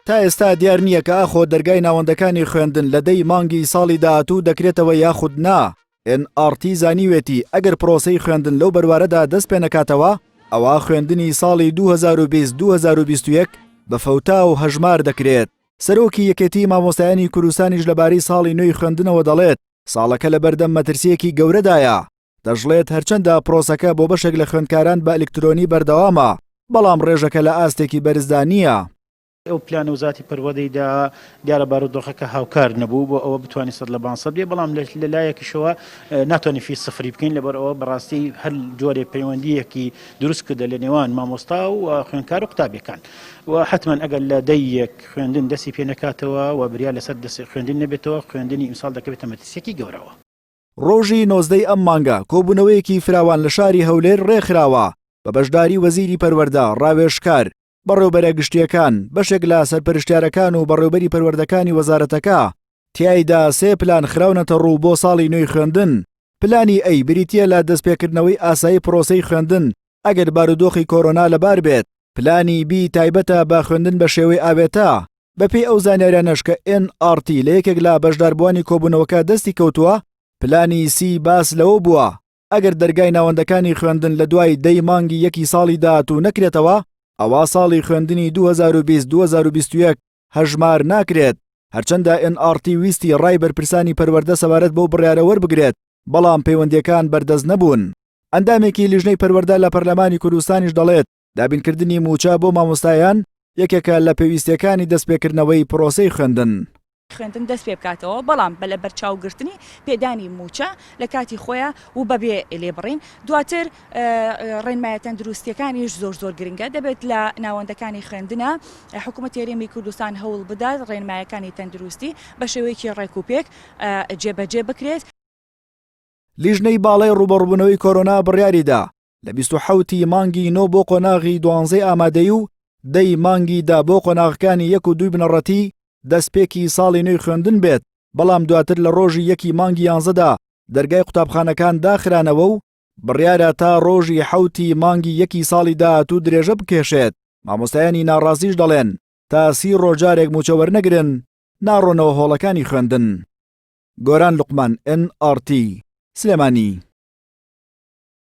تا ئێستا دیار نییە کە ئاخۆ دەرگای ناوەندەکانی خوێندن لە دەی مانگی ساڵی داهاتوو دەکرێتەوە یاخود نا. NRT زانیوێتی ئەگەر پرۆسەی خوێندن لەو بەروارەدا دەست پێ نەکاتەوە ئەوە خوێندنی ساڵی 2020-2021 بە فەوتا و هەژمار دەکرێت. سەرۆکی یەکێتی مامۆستایانی کوردستانیش لەبارەی ساڵی نوێی خوێندنەوە دەڵێت ساڵەکە لە بەردەم مەترسیەکی گەورەدایە. دەژڵێت هەرچەندە پرۆسەکە بۆ بەشێک لە خوێندکاران بە ئەلکترۆنی بەردەوامە، بەڵام ڕێژەکە لە ئاستێکی بەرزدا نییە. ئەو پلان وزاتی پەروەردەیدا دیارە بارودۆخەکە هاوکار نەبوو بۆ ئەوە بتوانێت 100% بێ، بەڵام لەلایەکیشەوە ناتوانین فی سفری بکەین لەبەرەوە بەڕاستی هەر جۆرێ پەیوەندیەکی دروست کردە لە نێوان مامۆستا و خوێندکار و قوتابیەکان و حتمما ئەگەر لە دەیەک خوێندن دەستی پێ نەکاتەوە و بریا لەسەر دەست خوێندن نەبێتەوە خوێندنی ئیمساڵ دەکەوێتە مەترسیەکی گەورەوە. ڕۆژی 19 ئەم مانگە کۆبوونەوەیەکی فراوان لە شاری هەولێر ڕێکخراوە بە بەشداری وەزیری پەروەردە ڕاوێژکار، بەڕێوەبەرە گشتیەکان، بەشێک لە سەرپەرشتیارەکان و بەڕێوەبەری پەروەردەکانی وەزارەتەکە. تیایدا 3 پلان خراونەتە ڕوو بۆ ساڵی نوێی خوێندن. پلانی ئەی بریتیە لە دەستپێکردنەوەی ئاسایی پرۆسەی خوێندن ئەگەر بارودۆخی کۆرۆنا لەبار بێت. پلانی بی تایبەتە بە خوێندن بە شێوەی ئاوێتە. بەپێی ئەو زانیاریانەش کە NRT لە یەکێک لە بەشداربووانی کۆبوونەوەکە دەستی کەوتووە، پلانی سی باس لەوە بووە ئەگەر دەرگای ناوەندەکانی خوێندن لە دوای دەی مانگی یەکی ساڵی داهاتوو نەکرێتەوە، ئەوا ساڵی خوێندنی 2020-2021 هەژمار ناکرێت. هەرچەندە NRT ویستی ڕای بەرپرسانی پەروەردە سەبارەت بەو بڕیارە وەربگرێت، بەڵام پەیوەندیەکان بەردەست نەبوون. ئەندامێکی لیژنەی پەروەردە لە پەرلەمانی کوردستانیش دەڵێت دابینکردنی موچە بۆ مامۆستایان یەکێکە لە پێویستیەکانی دەستپێکردنەوەی پرۆسەی خوێندن. خوێندن دەست پێ بکاتەوە، بەڵام بە لە بەرچاوگرتنی پێدانی موچە لە کاتی خۆیان و بەبێ لێبڕین. دواتر ڕێنمایە تەندروستیەکانیش زۆر گرنگە دەبێت لە ناوەندەکانی خوێندنە حکوومەت هەرێمی کوردستان هەوڵ بدات ڕێنمایەکانی تەندروستی بە شێوەیەکی ڕێکوپێک جێبەجێ بکرێت. لیژنەی باڵای ڕوبەڕووبوونەوەی کۆرۆنا بڕیاریدا لە 27 مانگی نۆ بۆ قۆناغی 12 ئامادەی و دەی مانگیدا بۆ قۆناغەکانی 1 و 2 بنەڕەتی دەستپێکی ساڵی نوێی خوێندن بێت، بەڵام دواتر لە ڕۆژی 1 مانگی 11 دەرگای قوتابخانەکان داخرانەوە و بڕیارە تا ڕۆژی 7 مانگی 1 ساڵی داهاتوو درێژە بکێشێت. مامۆستایانی ناڕازیش دەڵێن تا 30 ڕۆژارێک موچە وەرنەگرن ناڕۆنەوە هۆڵەکانی خوێندن. گۆران لوقمان، NRT سلێمانی.